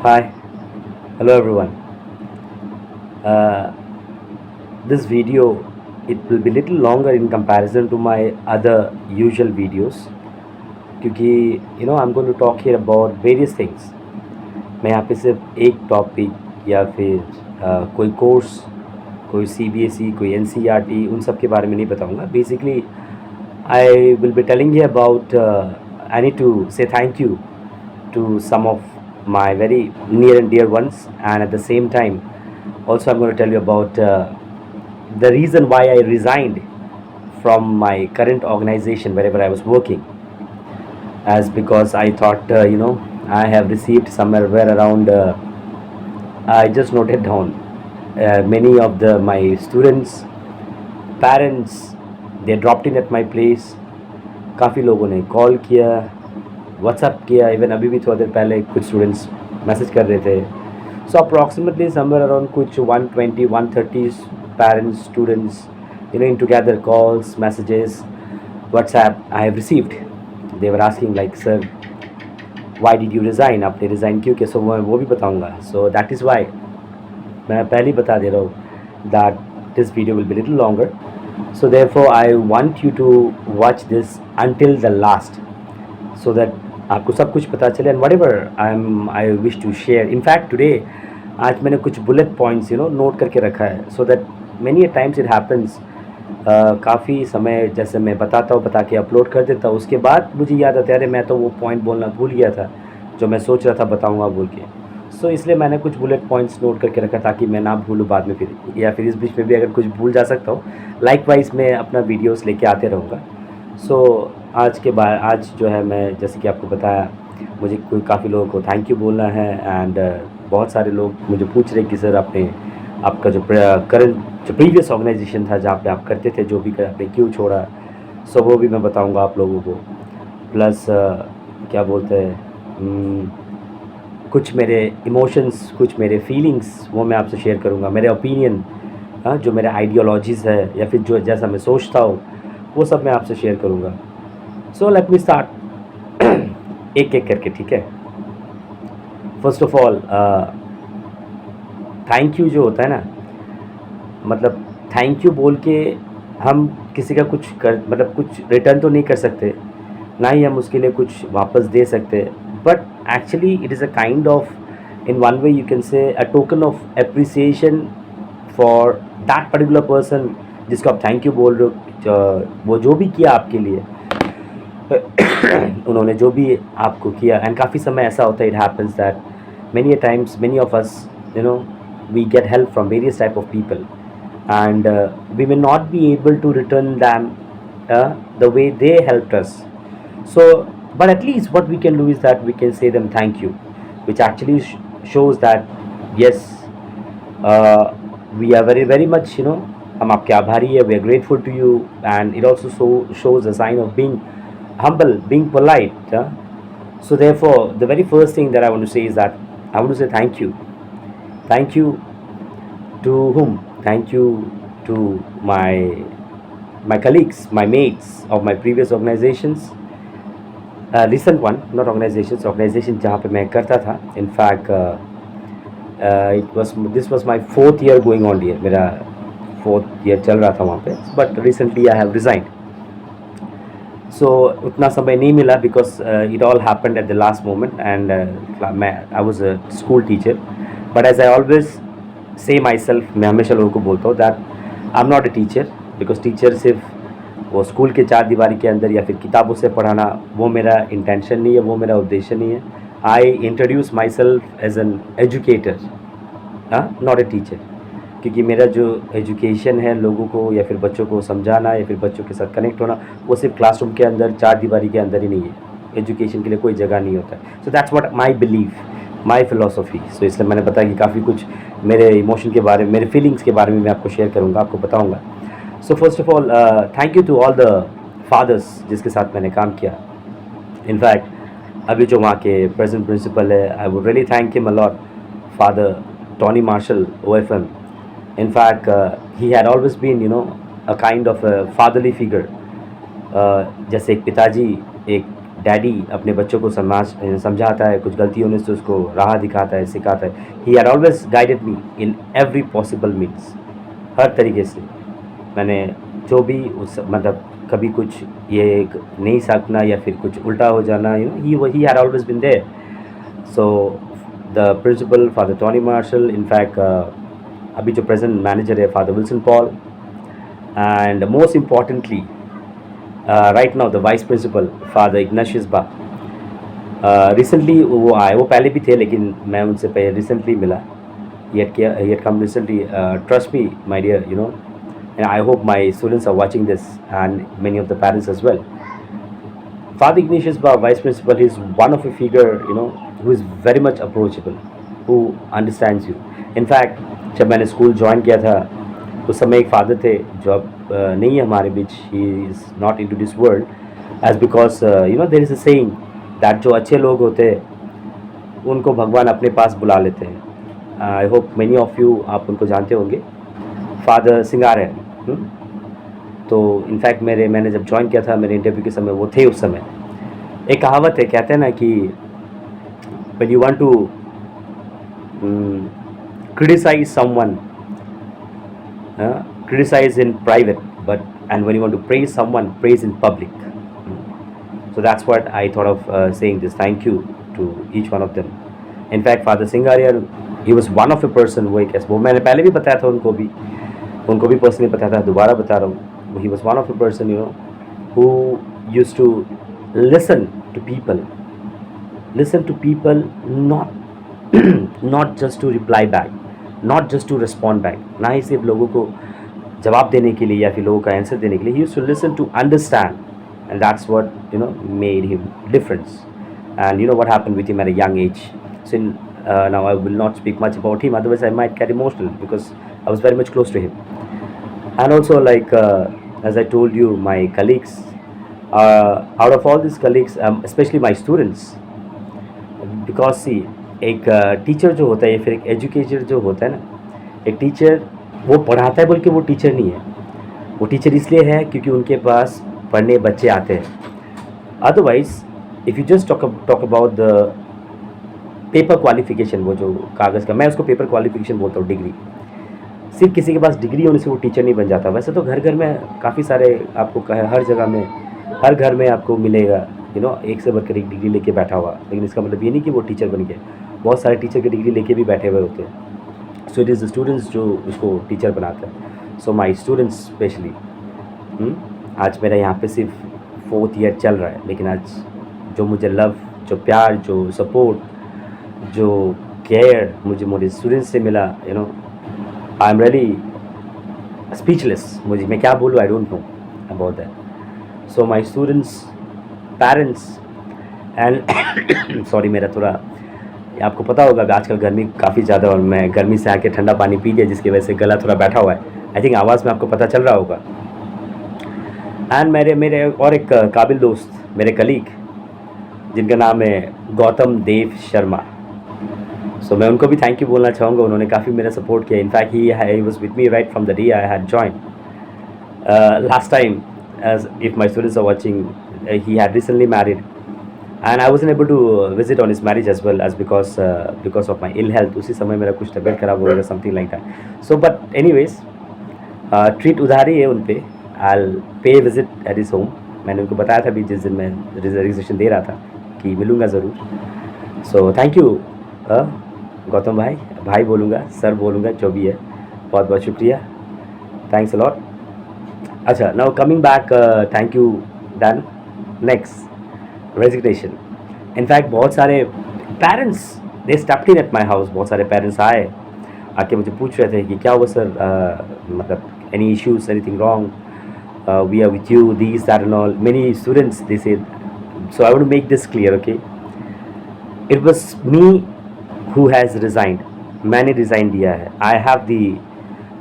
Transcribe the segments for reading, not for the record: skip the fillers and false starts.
Hi, hello everyone. Uh, this video it will be little longer in comparison to my other usual videos क्योंकि I'm going to talk here about various things. मैं यहाँ पे सिर्फ एक topic या फिर कोई कोर्स, कोई CBSE, कोई NCERT उन सब के बारे में नहीं बताऊँगा. Basically, I will be telling you about. I need to say thank you to some of my very near and dear ones, and at the same time also I'm going to tell you about the reason why I resigned from my current organization wherever I was working, as because I thought I have received somewhere around I just noted down many of the my students parents, they dropped in at my place. काफ़ी लोगों ने call किया, WhatsApp किया, even अभी भी थोड़ी देर पहले कुछ स्टूडेंट्स मैसेज कर रहे थे. सो अप्रॉक्सीमेटली समवेयर अराउंड कुछ 120 130 parents students in together calls messages WhatsApp I have received. They were asking like sir why did you resign, आपने रिज़ाइन क्यों किया. सो मैं वो भी बताऊँगा. सो दैट इज़ वाई मैं पहले ही बता दे रहा हूँ that this video will be little longer. So therefore I want you to watch this until the last so that आपको सब कुछ पता चले. and whatever I wish to share, in fact today आज मैंने कुछ bullet points नोट करके रखा है so that many a times it happens काफ़ी समय जैसे मैं बता के अपलोड कर देता हूँ, उसके बाद मुझे याद आता है अरे मैं तो वो पॉइंट बोलना भूल गया था जो मैं सोच रहा था बताऊँगा बोल के. सो इसलिए मैंने कुछ बुलेट पॉइंट्स नोट करके रखा ताकि मैं ना भूलूँ बाद में फिर, या फिर इस बीच में भी अगर कुछ भूल जा सकता हूँ. लाइकवाइज मैं अपना वीडियोस लेके आते रहूँगा. सो आज जो है मैं जैसे कि आपको बताया मुझे कोई काफ़ी लोगों को थैंक यू बोलना है. एंड बहुत सारे लोग मुझे पूछ रहे कि सर आपका जो करंट जो प्रीवियस ऑर्गेनाइजेशन था जहाँ पे आप करते थे जो भी कर आपने क्यों छोड़ा. सो वो भी मैं बताऊँगा आप लोगों को. प्लस क्या बोलते हैं कुछ मेरे इमोशंस, कुछ मेरे फीलिंग्स वो मैं आपसे शेयर करूँगा. मेरे ओपिनियन, जो मेरे आइडियोलॉजीज़ है या फिर जो जैसा मैं सोचता हूँ वो सब मैं आपसे शेयर करूँगा. सो लेट मी स्टार्ट एक एक करके, ठीक है. First of all thank you जो होता है ना, मतलब थैंक यू बोल के हम किसी का कुछ कुछ रिटर्न तो नहीं कर सकते, ना ही हम उसके लिए कुछ वापस दे सकते. but actually it is a kind of, in one way you can say, a token of appreciation for that particular person जिसको आप थैंक यू बोल रहे हो. वो जो भी किया आपके लिए उन्होंने जो भी आपको किया. एंड काफ़ी समय ऐसा होता है, it happens that many a times many of us we get help from various type of people and we may not be able to return them the way they helped us. So but at least what we can do is that we can say them thank you, which actually shows that yes, we are very very much हम आपके आभारी है, we are grateful to you. And it also shows a sign of being humble, being polite. So therefore the very first thing that I want to say is that I want to say thank you. Thank you to whom? Thank you to my colleagues, my mates of my previous organizations. Recent one, not organisation जहाँ पे मैं करता था. In fact this was my 4th year going on year, मेरा 4th year चल रहा था वहाँ पे. But recently I have resigned. So उतना समय नहीं मिला because it all happened at the last moment. And I was a school teacher. But as I always say myself, मैं हमेशा लोगों को बोलता हूँ that I am not a teacher, because teacher सिर्फ वो स्कूल के 4 दीवारी के अंदर या फिर किताबों से पढ़ाना वो मेरा इंटेंशन नहीं है, वो मेरा उद्देश्य नहीं है. I introduce myself as an educator, not a teacher. क्योंकि मेरा जो एजुकेशन है लोगों को या फिर बच्चों को समझाना या फिर बच्चों के साथ कनेक्ट होना, वो सिर्फ क्लासरूम के अंदर 4 दीवारी के अंदर ही नहीं है. एजुकेशन के लिए कोई जगह नहीं होता. So that's what my believe, my philosophy. So इसलिए मैंने बताया कि काफ़ी कुछ मेरे इमोशन के बारे में, मेरे फीलिंग्स के बारे में मैं आपको शेयर करूँगा, आपको बताऊँगा. So first of all thank you to all the fathers जिसके साथ मैंने काम किया. इनफैक्ट अभी जो वहाँ के प्रेजेंट प्रिंसिपल है, I would really thank him a lot, father Tony Marshall OFM. In fact he had always been a kind of a fatherly figure. जैसे एक पिताजी एक डैडी अपने बच्चों को समझाता है, कुछ गलती होने से उसको राह दिखाता है, सिखाता है। He had always guided me in every possible means, हर तरीके से। मैंने जो भी उस मतलब कभी कुछ ये नहीं सीखना या फिर कुछ उल्टा हो जाना, he had always been there. So the principal father Tony Marshall, in fact अभी जो प्रेजेंट मैनेजर है father Wilson Paul, and most importantly right now the vice principal father Ignatius बा। रिसेंटली वो आए, वो पहले भी थे लेकिन मैं उनसे पहले रिसेंटली मिला। he had come recently. Trust me, my dear, and I hope my students are watching this and many of the parents as well. Father Ignatius Ba, Vice Principal, is one of a figure, who is very much approachable, who understands you. In fact, जब मैंने school join किया था उस समय एक father थे जो अब नहीं है हमारे बीच। He is not into this world as because there is a saying that जो अच्छे लोग होते हैं उनको भगवान अपने पास बुला लेते हैं। I hope many of you आप उनको जानते होंगे, फादर सिंगारन। तो इनफैक्ट मैंने जब ज्वाइन किया था, मेरे इंटरव्यू के समय वो थे उस समय। एक कहावत है, कहते हैं ना कि when you want to criticize someone, criticize in private, and when you want to praise someone, praise in public. So that's what I thought of saying this. Thank you to each one of them. In fact, Father Singaria, he was one of a person वो मैंने पहले भी बताया था, उनको भी personally बताया था, दोबारा बता रहा हूँ। He was one of a person, who used to listen to people, not just to reply back, not just to respond back, ना ही सिर्फ लोगों को जवाब देने के लिए या फिर लोगों का आंसर देने के लिए। He used to listen to understand, and that's what made him difference. And what happened with him at a young age. So now I will not speak much about him, otherwise I might get emotional because I was very much close to him. And also, like as I told you, my colleagues, out of all these colleagues, especially my students, because see, एक teacher जो होता है या फिर एक educator जो होता है ना, एक टीचर वो पढ़ाता है बोल के वो टीचर नहीं है। वो टीचर इसलिए है क्योंकि उनके पास पढ़ने बच्चे आते हैं। Otherwise if you just talk about the paper qualification, वो जो कागज़ का, मैं उसको पेपर क्वालिफिकेशन बोलता हूँ, डिग्री। सिर्फ किसी के पास डिग्री होने से वो टीचर नहीं बन जाता। वैसे तो घर घर में काफ़ी सारे आपको हर जगह में, हर घर में आपको मिलेगा एक से बढ़कर एक डिग्री लेके बैठा हुआ, लेकिन इसका मतलब ये नहीं कि वो टीचर बन गया। बहुत सारे टीचर की डिग्री लेके भी बैठे हुए होते हैं। So it is the students जो उसको टीचर बनाते हैं। सो माई स्टूडेंट्स स्पेशली, आज मेरा यहाँ पे सिर्फ 4th ईयर चल रहा है, लेकिन आज जो मुझे लव, जो प्यार, जो सपोर्ट, जो केयर मुझे स्टूडेंट्स से मिला, आई एम रियली स्पीचलेस। मैं क्या बोलूँ, आई don't know about that. So my students, parents and sorry, मेरा थोड़ा, आपको पता होगा आजकल गर्मी काफ़ी ज़्यादा, और मैं गर्मी से आके ठंडा पानी पी लिया जिसकी वजह से गला थोड़ा बैठा हुआ है। आई थिंक आवाज़ में आपको पता चल रहा होगा। एंड मेरे और एक काबिल दोस्त, मेरे कलीग, जिनका नाम है गौतम देव शर्मा। सो मैं उनको भी थैंक यू बोलना चाहूँगा, उन्होंने काफ़ी मेरा सपोर्ट किया। In fact he was with me right from the day I had join last time. as if my students are watching, he had recently married, and I wasn't able to visit on his marriage as well, as because of my ill health. उसी समय मेरा कुछ तबीयत खराब हो गया, something like that. So but anyways, treat उधारी है उन पे। I'll pay a visit at his home. मैंने उनको बताया था भी जिस दिन मैं रिजर्वेशन दे रहा था कि मिलूँगा ज़रूर। So thank you गौतम भाई बोलूँगा, सर बोलूँगा, जो भी है, बहुत बहुत शुक्रिया, थैंक्स अ लॉट। अच्छा, now coming back, thank you done. Next, resignation. In fact बहुत सारे parents they stepped in at my house. बहुत सारे पेरेंट्स आके मुझे पूछ रहे थे कि क्या हुआ सर, मतलब any issues, anything wrong, we are with you, this that and all. Many students they said, so I want to make this clear, okay, it was me who has resigned. मैंने resign दिया है। I have the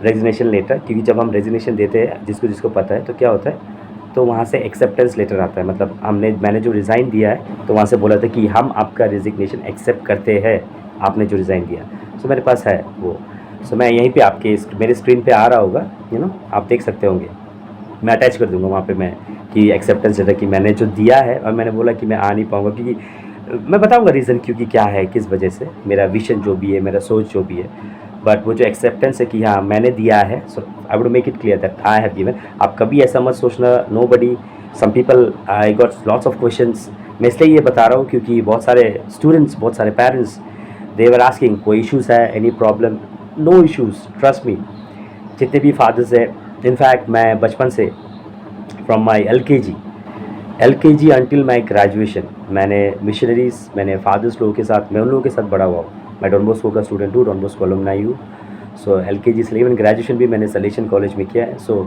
resignation letter, क्योंकि जब हम resignation देते हैं, जिसको पता है, तो क्या होता है, तो वहाँ से एक्सेप्टेंस लेटर आता है। मतलब मैंने जो रिज़ाइन दिया है, तो वहाँ से बोला था कि हम आपका रेजिग्नेशन एक्सेप्ट करते हैं, आपने जो रिज़ाइन दिया। सो मेरे पास है वो। सो मैं यहीं पे मेरे स्क्रीन पे आ रहा होगा, आप देख सकते होंगे। मैं अटैच कर दूँगा वहाँ पे मैं कि एक्सेप्टेंस लेटर कि मैंने जो दिया है और मैंने बोला कि मैं आ नहीं पाऊँगा, क्योंकि मैं बताऊँगा रीज़न क्योंकि क्या है, किस वजह से, मेरा विज़न जो भी है, मेरा सोच जो भी है। बट वो जो एक्सेप्टेंस है कि हाँ, मैंने दिया है, so I would make it clear that I have given. आप कभी ऐसा मत सोचना, nobody, some people, I got lots of questions. मैं इसलिए ये बता रहा हूँ क्योंकि बहुत सारे स्टूडेंट्स, बहुत सारे पेरेंट्स, दे वर आस्किंग कोई इश्यूज़ है, any problem? No issues, trust me. जितने भी फादर्स हैं, इनफैक्ट मैं बचपन से फ्रॉम माई एल के जी अंटिल माई ग्रेजुएशन मैंने मिशनरीज़, मैंने फादर्स लोगों के साथ, मैं उन लोगों के साथ बड़ा हुआ हूँ। मैं डॉन बॉस्को का स्टूडेंट हूँ, डॉन बॉस्को अलुमनाई हूँ। सो LKG से इवन ग्रेजुएशन भी मैंने सलेशन कॉलेज में किया है। सो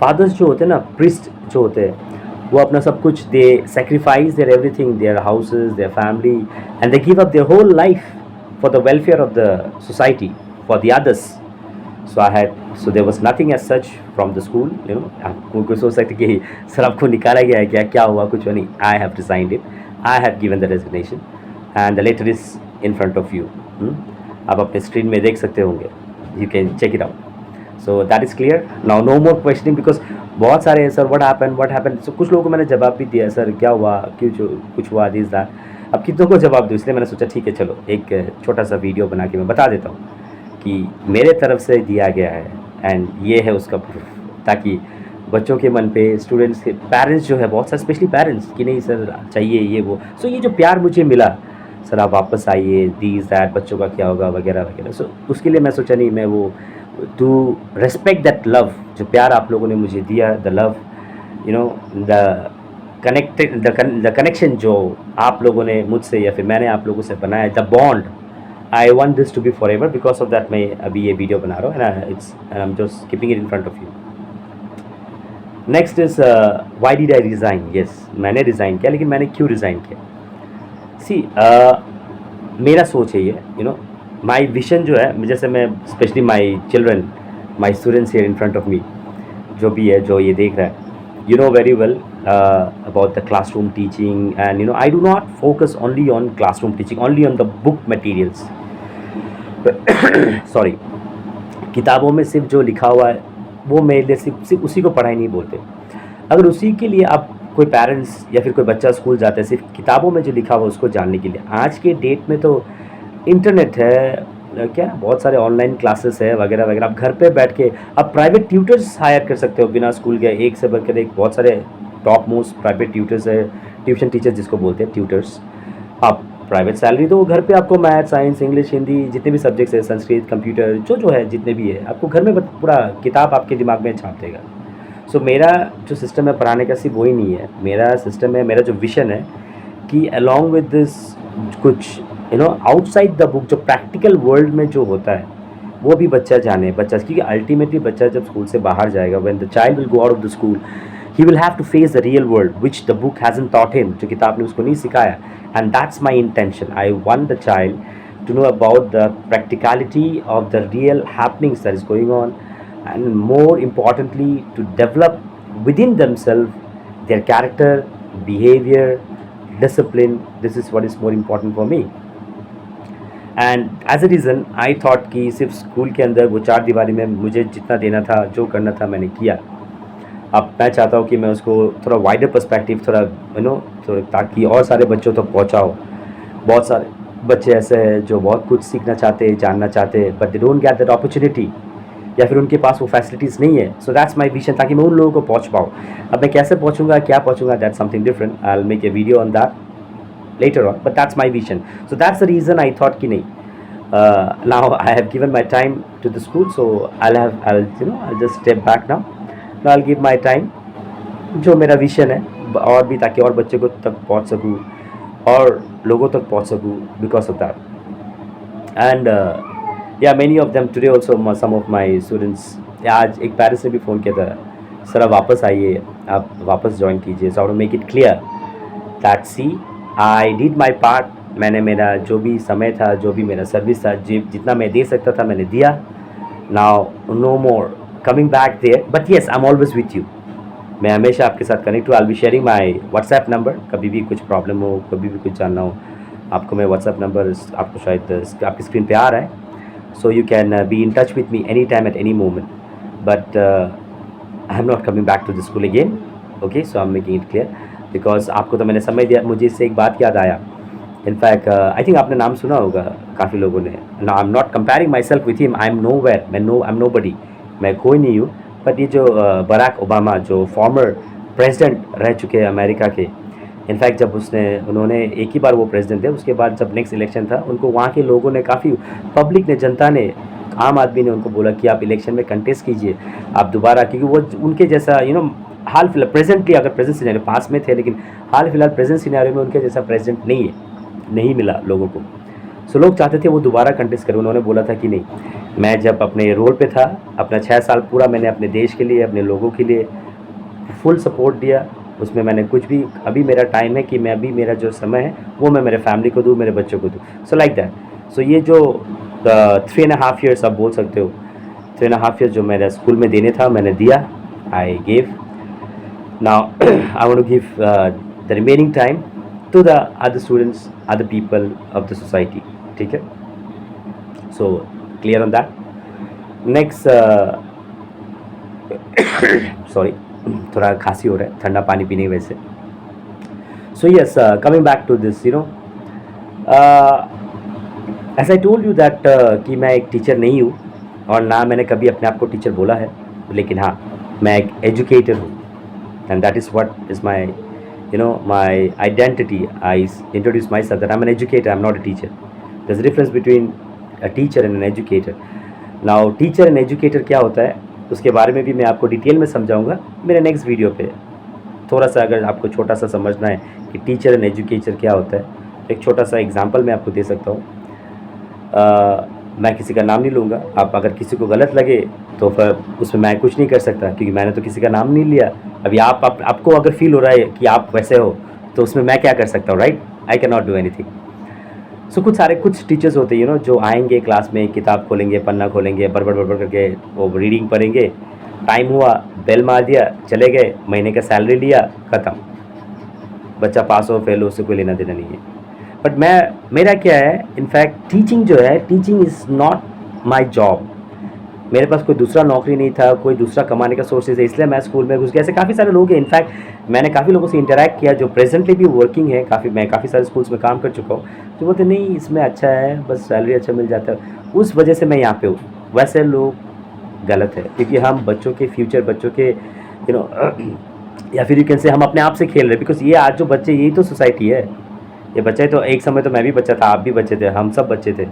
फादर्स जो होते हैं ना, प्रिस्ट जो होते हैं, वो अपना सब कुछ, they sacrifice their everything, their houses, their family, and they give up their whole life for the welfare of the society, for the others. So there was nothing as such from the school, you know. आपको कोई सोच सकते कि sir आपको निकाला गया है क्या हुआ, कुछ नहीं। I have resigned it, I have given the resignation and the letter is in front of you. आप अपने स्क्रीन में देख सकते होंगे, you can check it out. So that is clear. Now no more questioning because बहुत सारे sir what happened. So कुछ लोगों को मैंने जवाब भी दिया, सर क्या हुआ, क्यों कुछ हुआ, दिस दैट। अब कितनों को जवाब दूँ, इसलिए मैंने सोचा ठीक है चलो एक छोटा सा वीडियो बना के मैं बता देता हूँ कि मेरे तरफ से दिया गया है एंड ये है उसका प्रूफ, ताकि बच्चों के मन पे, स्टूडेंट्स के, पेरेंट्स जो है बहुत सारे, स्पेशली पेरेंट्स, कि नहीं सर चाहिए ये वो। सो ये जो प्यार मुझे मिला, सर आप वापस आइए, दीज दैट, बच्चों का क्या होगा वगैरह वगैरह। सो उसके लिए मैं सोचा नहीं, मैं वो टू रेस्पेक्ट दैट लव, जो प्यार आप लोगों ने मुझे दिया, the love, you know, the the connection जो आप लोगों ने मुझसे या फिर मैंने आप लोगों से बनाया, the bond, I want this to be forever. Because of that मैं अभी ये वीडियो बना रहा हूँ and I'm just keeping it in front of you. Next is why did I resign? Yes, मैंने resign किया, लेकिन मैंने क्यों resign किया? See, मेरा सोच है ये, you know, my vision जो है, जैसे मैं especially my children, my students here in front of me, जो भी है, जो ये देख रहा है, you know very well about the classroom teaching, and you know I do not focus only on classroom teaching, only on the book materials. Sorry, किताबों में सिर्फ जो लिखा हुआ है वो मेरे लिए सिर्फ उसी को पढ़ाई नहीं बोलते। अगर उसी के लिए आप, कोई पेरेंट्स या फिर कोई बच्चा स्कूल जाता है सिर्फ किताबों में जो लिखा हुआ उसको जानने के लिए, आज के डेट में तो इंटरनेट है, क्या बहुत सारे ऑनलाइन क्लासेस है वगैरह वगैरह। आप घर पे बैठ के आप प्राइवेट ट्यूटर्स हायर कर सकते हो बिना स्कूल गए, एक से बढ़कर एक, बहुत सारे टॉप मोस्ट प्राइवेट ट्यूटर्स है, ट्यूशन टीचर जिसको बोलते हैं, ट्यूटर्स। आप प्राइवेट सैलरी तो घर पे आपको मैथ, साइंस, इंग्लिश, हिंदी, जितने भी सब्जेक्ट्स है, संस्कृत, कंप्यूटर, जो है जितने भी है, आपको घर में पूरा किताब आपके दिमाग में छाप देगा। सो मेरा जो सिस्टम है पढ़ाने का सिर्फ वही नहीं है, मेरा सिस्टम है, मेरा जो विजन है कि अलॉन्ग विद दिस कुछ you know outside the book, जो प्रैक्टिकल वर्ल्ड में जो होता है वो भी बच्चा जाने, क्योंकि अल्टीमेटली बच्चा जब स्कूल से बाहर जाएगा, when the child will go out of the school, he will have to face the real world which the book hasn't taught him, जो किताब ने उसको नहीं सिखाया। And that's my intention. I want the child to know about the practicality of the real happenings that is going on, and more importantly to develop within themselves their character, behavior, discipline. This is what is more important for me. And as a reason I thought कि सिर्फ school के अंदर वो चार दीवारी में मुझे जितना देना था, जो करना था, मैंने किया। अब मैं चाहता हूँ कि मैं उसको थोड़ा वाइडर पर्सपेक्टिव, थोड़ा यू नो, थोड़ा, ताकि और सारे बच्चों तक पहुँचाओ। बहुत सारे बच्चे ऐसे हैं जो बहुत कुछ सीखना चाहते हैं, जानना चाहते हैं, but they don't get that opportunity, या फिर उनके पास वो फैसिलिटीज़ नहीं है। सो दैट्स माय विजन, ताकि मैं उन लोगों को पहुँच पाऊँ। अब मैं कैसे पहुँचूँगा, क्या पहुँचूँगा, that's something different. I will make a video on that later on, but that's my vision. So that's the reason I thought कि नहीं, now I have given my time to the school, so I'll just step back now. Now I'll give my time, जो मेरा vision है, और भी, ताकि और बच्चों को तक पहुंच सकूं और लोगों तक पहुंच सकूं, because of that. And yeah, many of them today also, some of my students, आज एक पेरेंट्स ने भी फ़ोन किया था, सर आप वापस आइए, आप वापस ज्वाइन कीजिए। So I want to make it clear that see I did my part. मैंने मेरा जो भी समय था, जो भी मेरा सर्विस था, जितना मैं दे सकता था मैंने दिया। Now no more coming back there, but yes I am always with you. मैं हमेशा आपके साथ कनेक्ट हूँ। I will be sharing my WhatsApp number, कभी भी कुछ प्रॉब्लम हो, कभी भी कुछ जानना हो, आपको मैं व्हाट्सएप नंबर, आपको शायद आपकी स्क्रीन पे आ रहा है, so you can be in touch with me any time at any moment. But I am not coming back to the school again. Okay, so I am making it clear because आपको तो मैंने समय दिया. मुझे इससे एक बात याद आया. इनफैक्ट आई थिंक आपने नाम सुना होगा काफ़ी लोगों ने. ना, I am not comparing myself with him. I am nowhere, I am nobody, मैं कोई नहीं हूँ. बट ये जो बराक ओबामा जो फॉर्मर प्रेसिडेंट रह चुके हैं अमेरिका के, इनफैक्ट जब उन्होंने एक ही बार वो प्रेसिडेंट थे, उसके बाद जब नेक्स्ट इलेक्शन था, उनको वहाँ के लोगों ने काफ़ी, पब्लिक ने, जनता ने, आम आदमी ने उनको बोला कि आप इलेक्शन में कंटेस्ट कीजिए, आप दोबारा, क्योंकि वो उनके जैसा हाल फिलहाल प्रेजेंटली, अगर प्रेजेंट सिनेरियो पास में थे, लेकिन हाल फिलहाल प्रेजेंट सिनेरियो में उनके जैसा प्रेसिडेंट नहीं है, नहीं मिला लोगों को. सो लोग चाहते थे वो दोबारा कंटेस्ट करें. उन्होंने बोला था कि नहीं, मैं जब अपने रोल पे था, अपना 6 साल पूरा मैंने अपने देश के लिए, अपने लोगों के लिए फुल सपोर्ट दिया. उसमें मैंने कुछ भी, अभी मेरा टाइम है कि मैं अभी मेरा जो समय है वो मैं मेरे फैमिली को दूँ, मेरे बच्चों को दूँ. So like that. सो ये जो 3.5 years आप बोल सकते हो, 3.5 years जो मेरा स्कूल में देने था, मैंने दिया. I gave. Now I want to give the remaining time to the other students, other people of the society. ठीक है, so clear on that. Next, sorry, थोड़ा खांसी हो रहा है, ठंडा पानी पीने की वजह से. So yes, coming back to this, as I told you that कि मैं एक टीचर नहीं हूँ, और ना मैंने कभी अपने आप को टीचर बोला है, लेकिन हाँ, मैं एक एजुकेटर हूँ. And that is what is my my identity. I introduce myself that I am an educator, I am not a teacher. There is difference between a teacher and an educator. Now teacher and educator क्या होता है, उसके बारे में भी मैं आपको detail में समझाऊंगा मेरे नेक्स्ट वीडियो पे. थोड़ा सा अगर आपको छोटा सा समझना है कि टीचर एंड एजुकेटर क्या होता है, एक छोटा सा एग्जांपल मैं आपको दे सकता हूँ. मैं किसी का नाम नहीं लूँगा. आप अगर किसी को गलत लगे तो फिर उसमें मैं कुछ नहीं कर सकता, क्योंकि मैंने तो किसी का नाम नहीं लिया. अभी आपको अगर फील हो रहा है कि आप वैसे हो, तो उसमें मैं क्या कर सकता हूँ, right? I cannot do anything. So कुछ टीचर्स होते हैं जो आएंगे क्लास में, किताब खोलेंगे, पन्ना खोलेंगे, बड़बड़ करके वो रीडिंग पढ़ेंगे. टाइम हुआ, बेल मार दिया, चले गए, महीने का सैलरी लिया, ख़त्म. बच्चा पास हो फेल हो, उससे कोई लेना देना नहीं है. बट मेरा क्या है, इनफैक्ट टीचिंग जो है, teaching is not my job. मेरे पास कोई दूसरा नौकरी नहीं था, कोई दूसरा कमाने का सोर्सेज है, इसलिए मैं स्कूल में घुस गया. ऐसे काफ़ी सारे लोग हैं. इनफैक्ट मैंने काफ़ी लोगों से इंटरेक्ट किया जो प्रेजेंटली भी वर्किंग है. मैं काफ़ी सारे स्कूल्स में काम कर चुका हूँ, जो बोलते नहीं इसमें अच्छा है, बस सैलरी अच्छा मिल जाता है, उस वजह से मैं यहाँ पे हूँ. वैसे लोग गलत है, क्योंकि हम बच्चों के फ्यूचर, बच्चों के या फिर यू कैन से हम अपने आप से खेल रहे. बिकॉज ये आज जो बच्चे, यही तो सोसाइटी है. ये बच्चे तो एक समय तो मैं भी बच्चा था, आप भी बच्चे थे, हम सब बच्चे थे,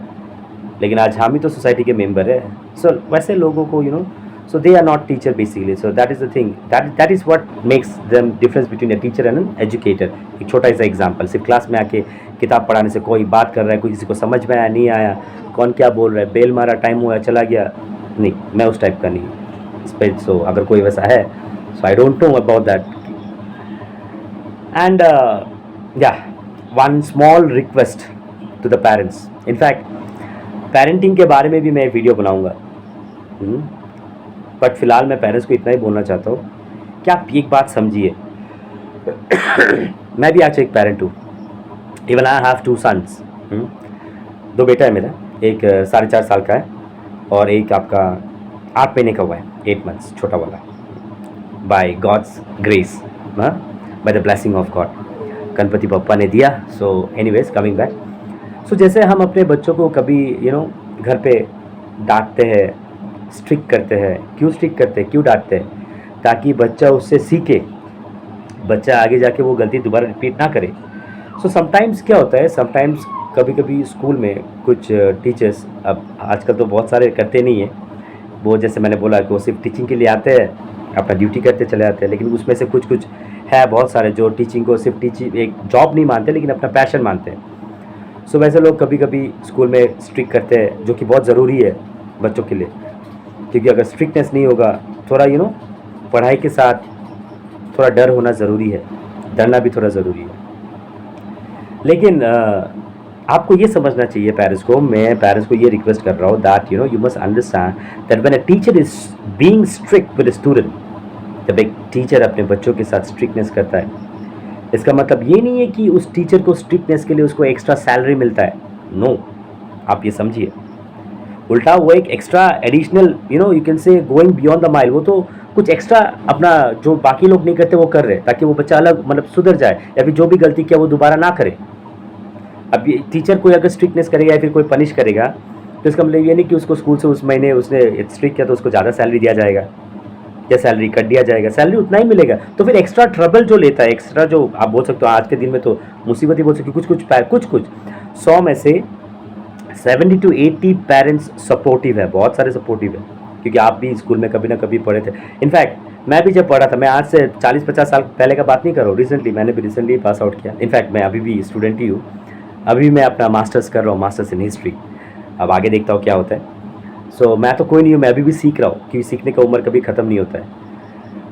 लेकिन आज हम ही तो सोसाइटी के मेंबर है. सो वैसे लोगों को so they are not teacher basically. So that is the thing, that is what makes them difference between a teacher and an educator. एक छोटा सा एग्जांपल, सिर्फ क्लास में आके किताब पढ़ाने से कोई बात कर रहा है, कोई किसी को समझ में आया नहीं आया, कौन क्या बोल रहा है, बेल मारा, टाइम हुआ, चला गया, नहीं, मैं उस टाइप का नहीं. सो अगर कोई वैसा है, so I don't know about that. And या one small request to the parents. In fact parenting के बारे में भी मैं वीडियो बनाऊंगा, बट फिलहाल मैं पेरेंट्स को इतना ही बोलना चाहता हूँ कि आप एक बात समझिए. मैं भी आज एक पेरेंट हूँ. Even I have 2 sons. 2 बेटा है मेरा. एक 4.5 साल का है, और एक आपका 8 महीने का हुआ है, 8 months, छोटा वाला. By God's grace, by the blessing of God, Ganpati Bappa ने दिया. So anyways, coming back. So जैसे हम अपने बच्चों को कभी घर पे डांटते हैं, स्ट्रिक्ट करते हैं. क्यों स्ट्रिक्ट करते हैं, क्यों डांटते हैं? ताकि बच्चा उससे सीखे, बच्चा आगे जाके वो गलती दोबारा रिपीट ना करे. सो समटाइम्स क्या होता है, समटाइम्स कभी कभी स्कूल में कुछ टीचर्स, अब आजकल तो बहुत सारे करते नहीं हैं, वो जैसे मैंने बोला कि वो सिर्फ टीचिंग के लिए आते हैं, अपना ड्यूटी करते चले आते हैं. लेकिन उसमें से कुछ है बहुत सारे जो टीचिंग को सिर्फ टीचिंग एक जॉब नहीं मानते, लेकिन अपना पैशन मानते हैं. सो वैसे लोग कभी कभी स्कूल में स्ट्रिक्ट करते हैं, जो कि बहुत ज़रूरी है बच्चों के लिए, क्योंकि अगर स्ट्रिक्टनेस नहीं होगा, थोड़ा पढ़ाई के साथ थोड़ा डर होना ज़रूरी है, डरना भी थोड़ा ज़रूरी है. लेकिन आपको ये समझना चाहिए पेरेंट्स को, मैं पेरेंट्स को ये रिक्वेस्ट कर रहा हूँ that you must understand that when a teacher is being strict with a student, जब एक टीचर अपने बच्चों के साथ स्ट्रिक्टनेस करता है, इसका मतलब ये नहीं है कि उस टीचर को स्ट्रिक्टनेस के लिए उसको एक्स्ट्रा सैलरी मिलता है. नो, आप ये समझिए, उल्टा वो एक extra additional you can say going beyond the mile, वो तो कुछ एक्स्ट्रा अपना जो बाकी लोग नहीं करते वो कर रहे, ताकि वो बच्चा अलग मतलब सुधर जाए, या फिर जो भी गलती किया वो दोबारा ना करे। अब ये टीचर कोई अगर स्ट्रिक्टनेस करेगा या फिर कोई पनिश करेगा, तो इसका मतलब ये नहीं कि उसको स्कूल से उस महीने उसने स्ट्रिक्ट किया तो उसको ज़्यादा सैलरी दिया जाएगा या सैलरी कट दिया जाएगा, सैलरी उतना ही मिलेगा। तो फिर एक्स्ट्रा ट्रबल जो लेता है, एक्स्ट्रा जो आप बोल सकते हो आज के दिन में तो मुसीबत ही बोल सकते हो, कुछ 100 में से 70 to 80 पेरेंट्स सपोर्टिव है, बहुत सारे सपोर्टिव है, क्योंकि आप भी स्कूल में कभी ना कभी पढ़े थे। इनफैक्ट मैं भी जब पढ़ा था, मैं आज से 40-50 साल पहले का बात नहीं कर रहा हूँ, रिसेंटली मैंने भी रिसेंटली पास आउट किया। इनफैक्ट मैं अभी भी स्टूडेंट ही हूँ, अभी मैं अपना मास्टर्स कर रहा हूँ, मास्टर्स इन हिस्ट्री। अब आगे देखता हूँ क्या होता है। सो मैं तो कोई नहीं हूँ, मैं अभी भी सीख रहा हूँ, क्योंकि सीखने का उम्र कभी ख़त्म नहीं होता है।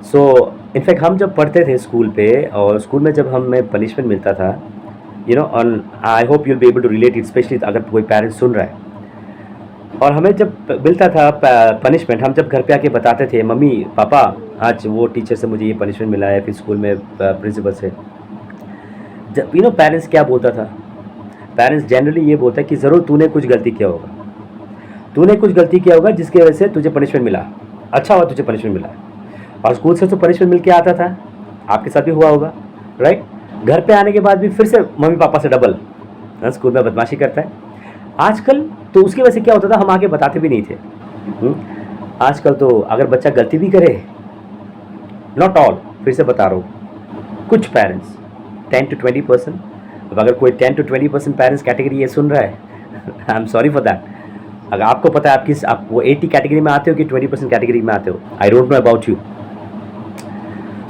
सो इनफैक्ट हम जब पढ़ते थे स्कूल पे, और स्कूल में जब हमें पनिशमेंट मिलता था, on I hope you'll be able to relate it, specially अगर कोई पेरेंट्स सुन रहा है, और हमें जब मिलता था पनिशमेंट, हम जब घर पे आके बताते थे, मम्मी पापा आज वो टीचर से मुझे ये पनिशमेंट मिला है, फिर स्कूल में प्रिंसिपल से, जब पेरेंट्स क्या बोलता था, पेरेंट्स जनरली ये बोलता है कि ज़रूर तूने कुछ गलती किया होगा, तूने कुछ गलती किया होगा जिसकी वजह से तुझे पनिशमेंट मिला, अच्छा हुआ तुझे पनिशमेंट मिला। और स्कूल से तो पनिशमेंट मिल के आता था, आपके साथ भी हुआ होगा, राइट। घर पे आने के बाद भी फिर से मम्मी पापा से डबल, स्कूल में बदमाशी करता है। आजकल तो उसकी वजह से क्या होता था, हम आगे बताते भी नहीं थे। आजकल तो अगर बच्चा गलती भी करे, नॉट ऑल, फिर से बता रहा हूँ, कुछ पेरेंट्स 10 to 20%, अब अगर कोई 10 to 20% पेरेंट्स कैटेगरी ये सुन रहा है, I am sorry for that. अगर आपको पता है आप वो 80 कैटेगरी में आते हो कि 20% कैटेगरी में आते हो, I don't know about you.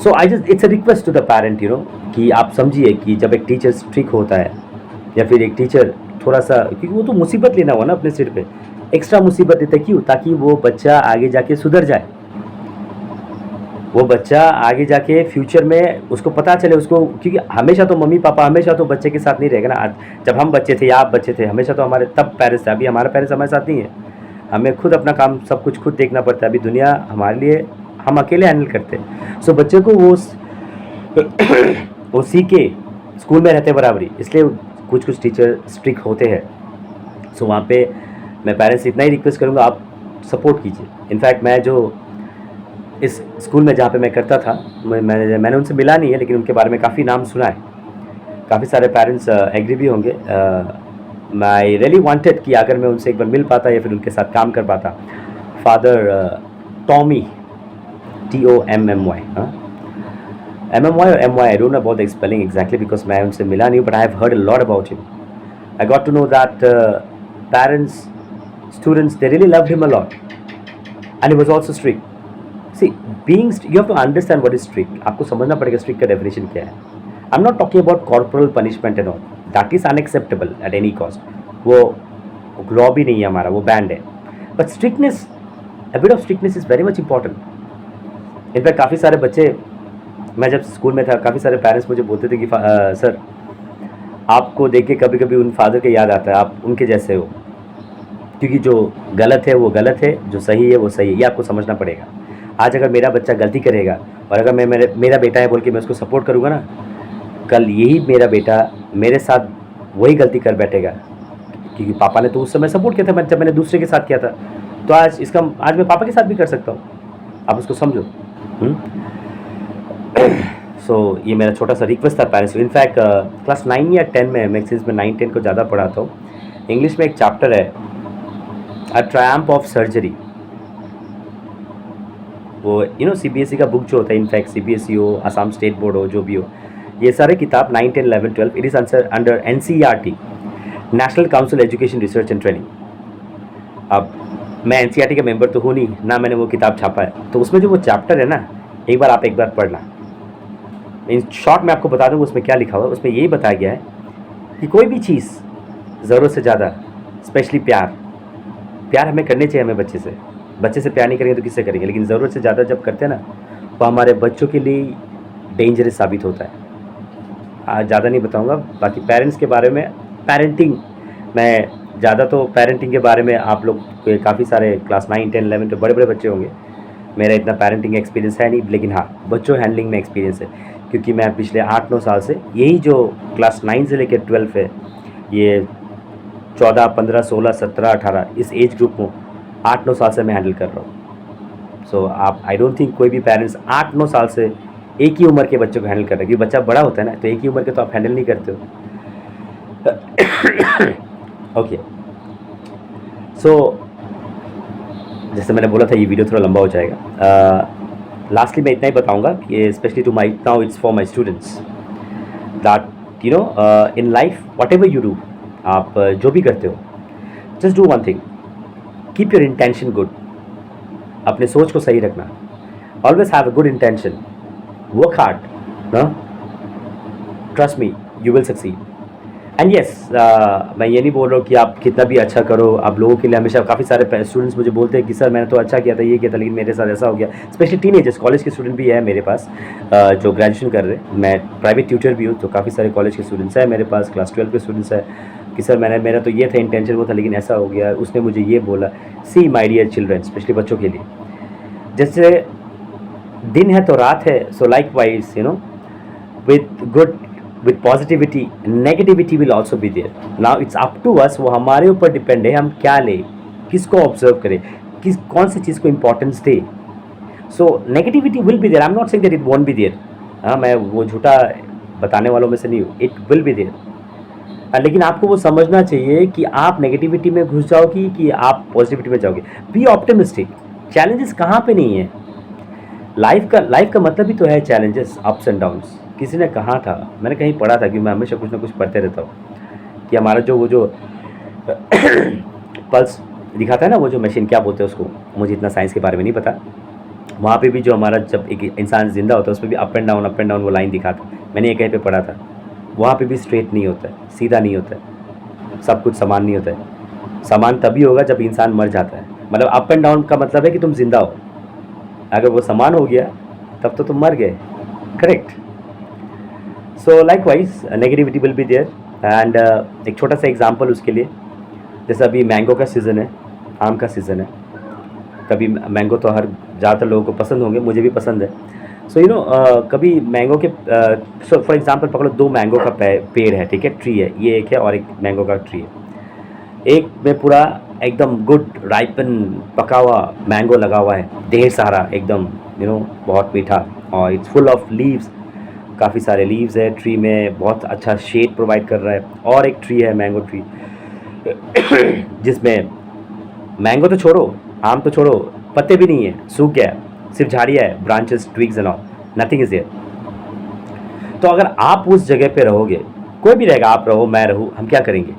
So I just it's a request to the parent, कि आप समझिए कि जब एक टीचर स्ट्रिक्ट होता है, या फिर एक टीचर थोड़ा सा, क्योंकि वो तो मुसीबत लेना हुआ ना अपने सिर पे, एक्स्ट्रा मुसीबत देता है, क्यों? ताकि वो बच्चा आगे जाके सुधर जाए, वो बच्चा आगे जाके फ्यूचर में उसको पता चले उसको, क्योंकि हमेशा तो मम्मी पापा हमेशा तो बच्चे के साथ नहीं रहेगा ना। आज जब हम बच्चे थे या आप बच्चे थे, हमेशा तो हमारे तब पेरेंट्स थे, अभी हमारे पेरेंट्स हमारे साथ नहीं है, हमें खुद अपना काम सब कुछ खुद देखना पड़ता है। अभी दुनिया हमारे लिए हम अकेले हैंडल करते हैं। सो बच्चे को वो सीखे स्कूल में रहते बराबरी, इसलिए कुछ टीचर स्ट्रिक्ट होते हैं। सो वहाँ पे मैं पेरेंट्स से इतना ही रिक्वेस्ट करूँगा, आप सपोर्ट कीजिए। इनफैक्ट मैं जो इस स्कूल में जहाँ पे मैं करता था, मैंने उनसे मिला नहीं है, लेकिन उनके बारे में काफ़ी नाम सुना है, काफ़ी सारे पेरेंट्स एग्री भी होंगे। आई रियली वांटेड कि अगर मैं उनसे एक बार मिल पाता या फिर उनके साथ काम कर पाता। Father Tommy, TOMMY, MMY or MY, I don't know about the spelling exactly because मैं उनसे मिला नहीं, but I have heard a lot about him. I got to know that parents, students, they really loved him a lot, and he was also strict. See, you have to understand what is strict. आपको समझना पड़ेगा strict का definition क्या है. I'm not talking about corporal punishment and all. That is unacceptable at any cost. वो law भी नहीं है हमारा, वो banned है. But strictness, a bit of strictness is very much important. In fact, काफ़ी सारे बच्चे, मैं जब स्कूल में था, काफ़ी सारे पेरेंट्स मुझे बोलते थे कि सर आपको देख के कभी कभी उन फादर के याद आता है, आप उनके जैसे हो, क्योंकि जो गलत है वो गलत है, जो सही है वो सही है, ये आपको समझना पड़ेगा। आज अगर मेरा बच्चा गलती करेगा और अगर मैं मेरा बेटा है बोल के मैं उसको सपोर्ट करूँगा ना, कल यही मेरा बेटा मेरे साथ वही गलती कर बैठेगा, क्योंकि पापा ने तो उस समय सपोर्ट किया था जब मैंने दूसरे के साथ किया था, तो आज मैं पापा के साथ भी कर सकता हूँ। आप उसको समझो। सो ये मेरा छोटा सा रिक्वेस्ट था पेरेंट्स को। इनफैक्ट क्लास 9 या 10 में, मैं सिंस मैं 9-10 को ज़्यादा पढ़ाता हूँ, इंग्लिश में एक चैप्टर है अ ट्रायम्फ ऑफ सर्जरी। वो CBSE का बुक जो होता है, इनफैक्ट CBSE हो, असम स्टेट बोर्ड हो, जो भी हो, ये सारे किताब 9, 10, 11, 12 it is under NCERT, national council education research and training. अब मैं NCERT का मेंबर तो हूँ नहीं ना, मैंने वो किताब छापा है, तो उसमें जो वो चैप्टर है ना, एक बार पढ़ना। इन शॉर्ट मैं आपको बता दूँ उसमें क्या लिखा हुआ है। उसमें यही बताया गया है कि कोई भी चीज़ ज़रूरत से ज़्यादा, स्पेशली प्यार हमें करने चाहिए। हमें बच्चे से प्यार नहीं करेंगे तो किससे करेंगे, लेकिन ज़रूरत से ज़्यादा जब करते हैं ना, वो हमारे बच्चों के लिए डेंजरस साबित होता है। आज ज़्यादा नहीं बताऊँगा, बाकी पेरेंट्स के बारे में, पेरेंटिंग, मैं ज़्यादा तो पेरेंटिंग के बारे में आप लोग काफ़ी सारे क्लास 9, 10, 11 तो बड़े बच्चे होंगे, मेरा इतना पेरेंटिंग एक्सपीरियंस है नहीं, लेकिन हाँ बच्चों हैंडलिंग में एक्सपीरियंस है, क्योंकि मैं पिछले 8-9 साल से यही जो क्लास 9 से लेकर 12 है, ये 14, 15, 16, 17, 18 इस एज ग्रुप में 8-9 साल से मैं हैंडल कर रहा हूँ। सो आप आई डोंट थिंक कोई भी पेरेंट्स 8-9 साल से एक ही उम्र के बच्चों को हैंडल कर रहे हैं, क्योंकि बच्चा बड़ा होता है ना, तो एक ही उम्र के तो आप हैंडल नहीं करते हो। ओके, सो जैसे मैंने बोला था ये वीडियो थोड़ा लंबा हो जाएगा। लास्टली मैं इतना ही बताऊंगा कि specially to my now it's for my students that you know in life whatever you do, आप जो भी करते हो, just do one thing, keep your intention good. अपने सोच को सही रखना, always have a good intention, work hard, trust me you will succeed. And yes, मैं ये नहीं बोल रहा हूँ कि आप कितना भी अच्छा करो, आप लोगों के लिए हमेशा काफ़ी सारे स्टूडेंट्स मुझे बोलते हैं कि सर मैंने तो अच्छा किया था, ये किया था, लेकिन मेरे साथ ऐसा हो गया। स्पेशली टीनेजर्स, कॉलेज के स्टूडेंट भी है मेरे पास जो ग्रेजुएशन कर रहे हैं। मैं प्राइवेट ट्यूटर भी हूँ, तो काफ़ी सारे कॉलेज के स्टूडेंट्स हैं मेरे पास, क्लास 12 के स्टूडेंट्स हैं कि सर मेरा तो ये था इंटेंशन वो था, लेकिन ऐसा हो गया, उसने मुझे ये बोला। See my dear children, specially बच्चों के लिए, जैसे दिन है तो रात है, so likewise you know with positivity, negativity will also be there. Now it's up to us, वो हमारे ऊपर डिपेंड है हम क्या लें, किसको ऑब्जर्व करें, कौन सी चीज़ को इंपॉर्टेंस दे। So negativity will be there, I am not saying that it won't be there. हाँ, मैं वो झूठा बताने वालों में से नहीं हूँ, इट विल बी देयर। लेकिन आपको वो समझना चाहिए कि आप नेगेटिविटी में घुस जाओगी कि आप पॉजिटिविटी में जाओगे। बी ऑप्टिमिस्टिक, चैलेंजेस कहाँ पे नहीं है। लाइफ का मतलब ही तो है चैलेंजेस, अप्स एंड डाउन्स। किसी ने कहा था, मैंने कहीं पढ़ा था, कि मैं हमेशा कुछ ना कुछ पढ़ते रहता हूँ, कि हमारा जो पल्स दिखाता है ना, वो जो मशीन क्या बोलते हैं उसको, मुझे इतना साइंस के बारे में नहीं पता। वहाँ पे भी जो हमारा जब एक इंसान जिंदा होता है उसमें भी अप एंड डाउन वो लाइन दिखाता। मैंने ये कहीं पे पढ़ा था, वहाँ पे भी स्ट्रेट नहीं होता है, सीधा नहीं होता है, सब कुछ समान नहीं होता है। समान तभी होगा जब इंसान मर जाता है। मतलब अप एंड डाउन का मतलब है कि तुम जिंदा हो, अगर वो समान हो गया तब तो तुम मर गए। Correct. So likewise negativity will be there. And एक छोटा सा एग्जांपल उसके लिए, जैसे अभी मैंगो का सीज़न है, आम का सीज़न है। कभी मैंगो तो हर ज़्यादातर लोगों को पसंद होंगे, मुझे भी पसंद है। सो यू नो कभी मैंगो के सो फॉर एग्जांपल पकड़ो, 2 मैंगो का पेड़ है, ठीक है, ट्री है, ये एक है और एक मैंगो का ट्री है। एक में पूरा एकदम गुड राइपन पका हुआ मैंगो लगा हुआ है, ढेर सारा एकदम यू नो बहुत मीठा, और इट्स फुल ऑफ लीव्स, काफ़ी सारे लीव्स है ट्री में, बहुत अच्छा शेड प्रोवाइड कर रहा है। और एक ट्री है मैंगो ट्री जिसमें मैंगो तो छोड़ो, आम तो छोड़ो, पत्ते भी नहीं है, सूख गया है, सिर्फ झाड़ियाँ है, branches, twigs and all, nothing is there. तो अगर आप उस जगह पे रहोगे, कोई भी रहेगा, आप रहो, मैं रहूँ, हम क्या करेंगे?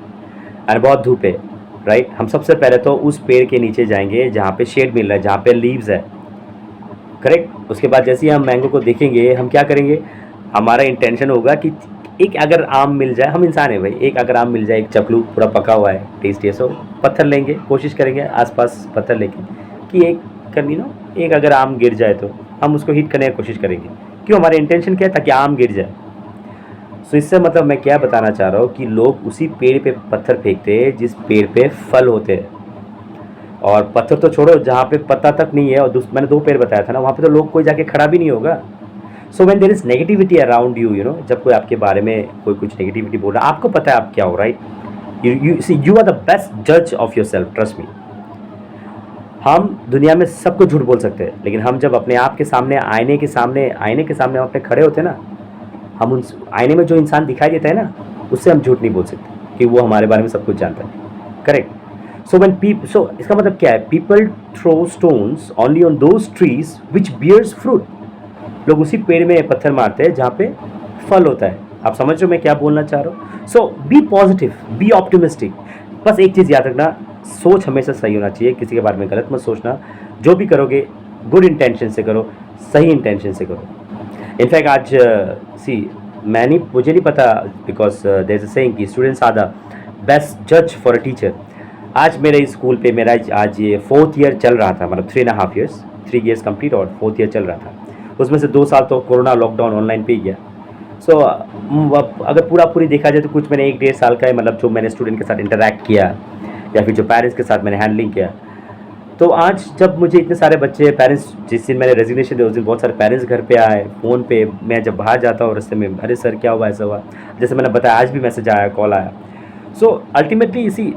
और बहुत धूप है, राइट, हम सबसे पहले तो उस पेड़ के नीचे जाएंगे जहाँ पे शेड मिल रहा है, जहाँ पे लीव्स है। करेक्ट। उसके बाद जैसे ही हम मैंगो को देखेंगे, हम क्या करेंगे? हमारा इंटेंशन होगा कि एक अगर आम मिल जाए, हम इंसान है भाई, एक अगर आम मिल जाए, एक चकलू पूरा पका हुआ है, टेस्टी है, सो पत्थर लेंगे, कोशिश करेंगे आसपास पत्थर लेके कि एक करनी नो, एक अगर आम गिर जाए तो हम उसको हिट करने की कोशिश करेंगे। क्यों? हमारा इंटेंशन क्या है? ताकि आम गिर जाए। सो इससे मतलब मैं क्या बताना चाह रहा हूँ कि लोग उसी पेड़ पे पत्थर फेंकते हैं जिस पेड़ पे फल होते हैं, और पत्थर तो छोड़ो, जहाँ पे पत्ता तक नहीं है, और मैंने 2 पेड़ बताया था ना, वहाँ पे तो लोग कोई जाके खड़ा भी नहीं होगा। So when there is negativity around you, you know, जब कोई आपके बारे में कोई कुछ नेगेटिविटी बोल रहा है, आपको पता है आप क्या हो, right? You are the best जज of yourself, trust me. हम दुनिया में सबको झूठ बोल सकते हैं, लेकिन हम जब अपने आप के सामने, आईने के सामने हम अपने खड़े होते हैं ना, हम उन आईने में जो इंसान दिखाई देता है ना, उससे हम झूठ नहीं बोल सकते कि वो हमारे बारे में सब कुछ जानता है। करेक्ट। सो इसका मतलब क्या है? People throw stones only on those trees which bears fruit. लोग उसी पेड़ में पत्थर मारते हैं जहाँ पे फल होता है। आप समझ रहे हो मैं क्या बोलना चाह रहा हूँ? सो बी पॉजिटिव, बी ऑप्टिमिस्टिक। बस एक चीज़ याद रखना, सोच हमेशा सही होना चाहिए, किसी के बारे में गलत मत सोचना। जो भी करोगे गुड इंटेंशन से करो, सही इंटेंशन से करो। इनफैक्ट आज मुझे नहीं पता, because there is a saying कि स्टूडेंट्स आर द बेस्ट जज फॉर अ टीचर। आज मेरे स्कूल पे मेरा आज ये 4th ईयर चल रहा था, मतलब 3.5 years, 3 years कंप्लीट और 4th ईयर चल रहा था। उसमें से 2 साल तो कोरोना लॉकडाउन ऑनलाइन पे ही गया। सो अगर पूरी देखा जाए तो कुछ मैंने 1-1.5 साल का है, मतलब जो मैंने स्टूडेंट के साथ इंटरेक्ट किया या फिर जो पेरेंट्स के साथ मैंने हैंडलिंग किया। तो आज जब मुझे इतने सारे बच्चे, पेरेंट्स, जिस दिन मैंने रेजिग्नेशन दिया उस दिन बहुत सारे पेरेंट्स घर पे आए, फ़ोन पे। मैं जब बाहर जाता हूँ रास्ते में, अरे सर क्या हुआ, ऐसा हुआ, जैसे मैंने बताया, आज भी मैसेज आया, कॉल आया। सो अल्टीमेटली इसी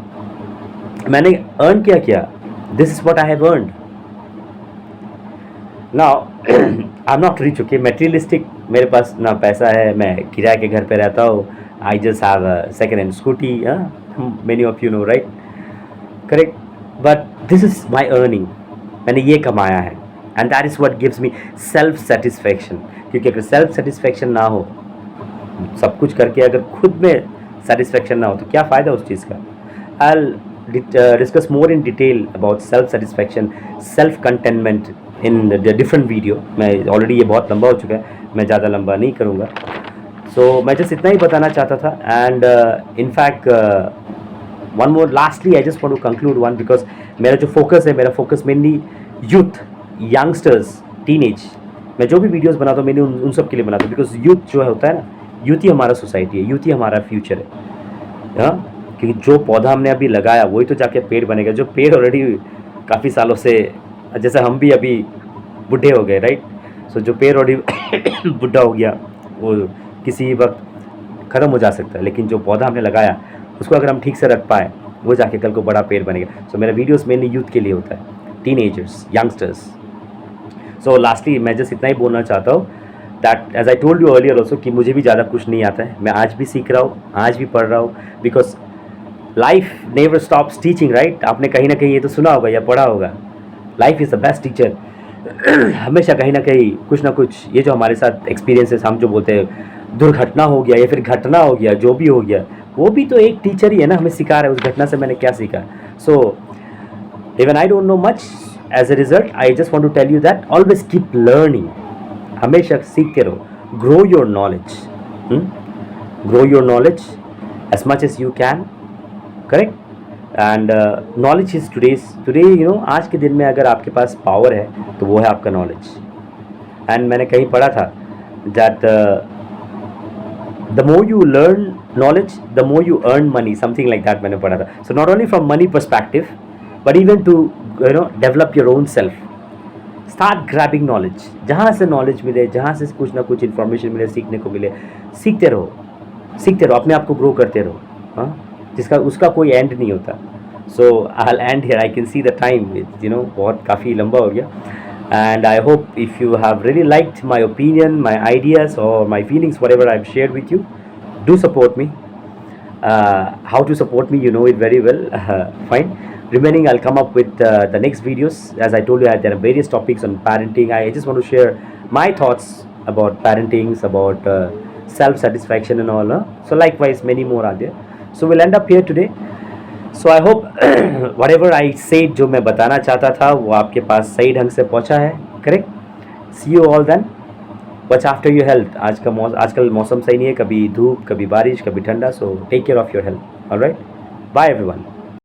मैंने अर्न क्या किया, this is what I have earned. Now I am not rich, okay, materialistic, मेरे पास ना पैसा है, मैं किराए के घर पे रहता हूँ, I just have a second hand scooty, many of you know, right, correct, but this is my earning, मैंने ये कमाया है, and that is what gives me self satisfaction, क्योंकि अगर सेल्फ सेटिस्फैक्शन ना हो, सब कुछ करके अगर खुद में सेटिस्फैक्शन ना हो तो क्या फ़ायदा उस चीज़ का. I discuss more in detail about self satisfaction, self containment in the different video. मैं ऑलरेडी, ये बहुत लंबा हो चुका है, मैं ज़्यादा लंबा नहीं करूँगा. सो मैं जस्ट इतना ही बताना चाहता था. And in fact one more lastly I just want to conclude one, because मेरा जो फोकस है, मेरा focus mainly youth, youngsters, teenage. मैं जो भी वीडियोस बनाता हूँ मैंने उन सब के लिए बनाता हूँ, बिकॉज यूथ जो होता है ना, यूथ ही हमारा सोसाइटी है, यूथ ही हमारा फ्यूचर है. हाँ, क्योंकि जो पौधा हमने अभी लगाया वही तो जाके पेड़ बनेगा. जो पेड़ ऑलरेडी काफ़ी सालों से, जैसे हम भी अभी बूढ़े हो गए, राइट. सो जो पेड़ ऑलरेडी बूढ़ा हो गया वो किसी वक्त ख़त्म हो जा सकता है, लेकिन जो पौधा हमने लगाया उसको अगर हम ठीक से रख पाए वो जाके कल को बड़ा पेड़ बनेगा. सो मेरा वीडियोस मेनली यूथ के लिए होता है, टीनेजर्स, यंगस्टर्स. सो लास्टली मैं जस्ट इतना ही बोलना चाहता हूँ that as I told you earlier also कि मुझे भी ज़्यादा कुछ नहीं आता है, मैं आज भी सीख रहा हूँ, आज भी पढ़ रहा हूँ, because life never stops teaching, right. आपने कहीं ना कहीं ये तो सुना होगा या पढ़ा होगा, life is the best teacher. हमेशा कहीं ना कहीं कुछ ना कुछ, ये जो हमारे साथ एक्सपीरियंसेस, हम जो बोलते हैं दुर्घटना हो गया या फिर घटना हो गया, जो भी हो गया, वो भी तो एक टीचर ही है ना, हमें सिखा रहा है उस घटना से मैंने क्या सीखा. So even I don't know much, as a result I just want to tell you that always keep learning, हमेशा सीखते रहो, grow your knowledge, grow your knowledge as much as you can, correct. And knowledge is today you know, आज के दिन में अगर आपके पास power है तो वो है आपका नॉलेज. एंड मैंने कहीं पढ़ा था that the more you learn knowledge the more you earn money, something like that मैंने पढ़ा था. So not only from money perspective but even to you know develop your own self, start grabbing knowledge. जहाँ से knowledge मिले, जहाँ से कुछ ना कुछ इन्फॉर्मेशन मिले, सीखने को मिले, सीखते रहो, सीखते रहो, अपने आप को ग्रो करते रहो, हाँ, जिसका उसका कोई एंड नहीं होता. So I end here, I can see the time, you know, बहुत काफ़ी लंबा हो गया. And I hope if you have really liked my opinion, my ideas और my feelings, whatever I have shared with you, do support me. How to support me, you know it very well. Fine. Remaining, I'll come up with the next videos. As I told you, there are various topics on parenting. I just want to share my thoughts about parenting, about self-satisfaction and all. So likewise, many more are there. So we'll end up here today. So I hope whatever I said, जो मैं बताना चाहता था वो आपके पास सही ढंग से पहुंचा है, correct. See you all then. Watch after your health. आजकल मौसम सही नहीं है, कभी धूप, कभी बारिश, कभी ठंडा. So take care of your health. All right. Bye everyone.